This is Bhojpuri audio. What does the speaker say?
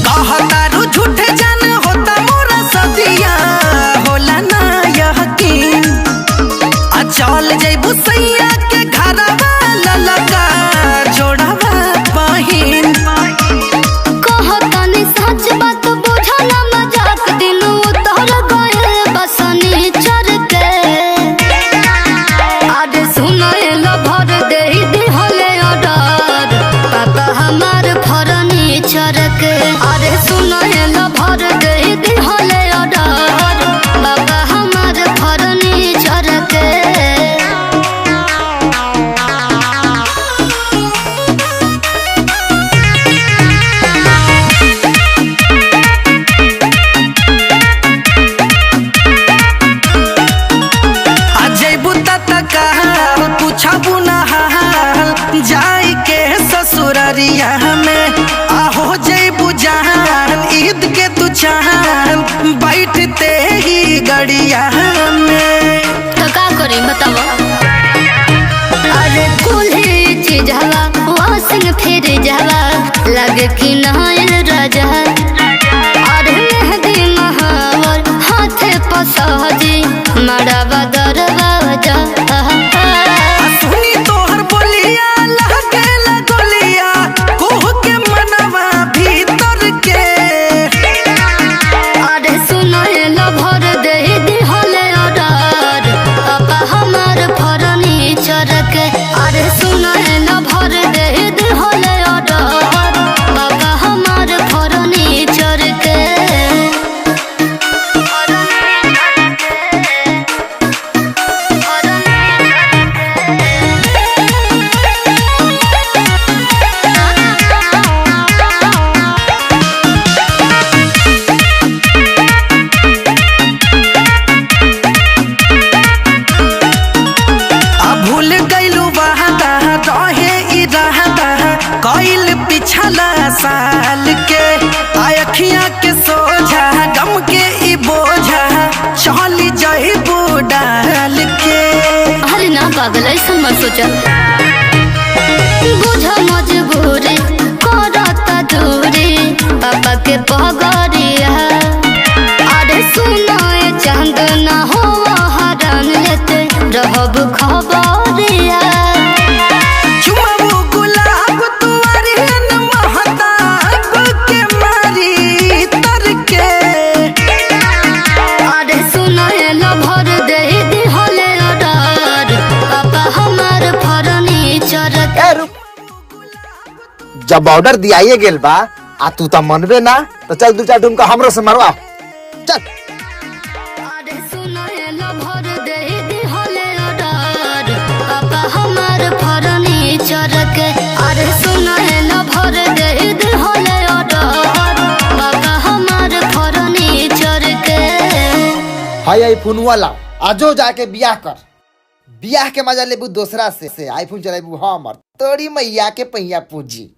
कहतारू झूठे जान होता मोरा सदिया होला ना यकीन चल जइबू सैया के घरवा ललका जोड़वा बहिन कहतनी सच बात बुझल मजाक दिल उतर गए बसनी चर के अरे सुनल भर दे दिहले ऑर्डर पापा हमार फर्नीचर के अरे सुनल भर दे दिहले ऑर्डर पापा हमार फर्नीचर के पूछबू ना जाई के ससुररिया में आहो जइबू जहान ईद के तू चाहन बैठते ही गड़िया में तो का करी बताओ अरे कुल्ही चीज हवा वासिंग फिर जावा लगे कि नहायल राजा अरे मेहदी महावर हाथे पसहजी मड़ावा दरवाजा सुनी तोहर बोलिया लगेला गोलिया कोह के मनवा भीतर के अरे सुनल भर दे दिहले ऑर्डर पापा हमार फर्नीचर के अरे सुनल भर दे दिहले ऑर्डर पापा हमार फर्नीचर के भूल गइलू वादा रहे इरादा कइल पिछला साल के अखियां के सोझा गम के ई बोझा चली जइबू डाल के अरे ना पागल ऐसा मत सोचा बुझ मजबूरी करता दूरी पापा के पगड़िया अरे सुनो चांद ना हो हरान लेते रहब खबरिया चुमबू गुलाब तुआरी महताब के मारी तर के अरे सुनल भर दे दिहले ऑर्डर पापा हमार फर्नीचर जब ऑर्डर दियाइए गेल बा आ तू तो मनबे ना तो चल दू चार ढूंढ हमरो से मरवा चल अरे सुनल भर दे दिहले ऑर्डर पापा हमार फर्नीचर के अरे सुनल भर दे दिहले ऑर्डर पापा हमार फर्नीचर के हाय आईफोन वाला आजो जाके बियाह कर बियाह के मजा लेबू दूसरा से आईफोन चलेबू हमर तोरी मैया के पहिया पूंजी।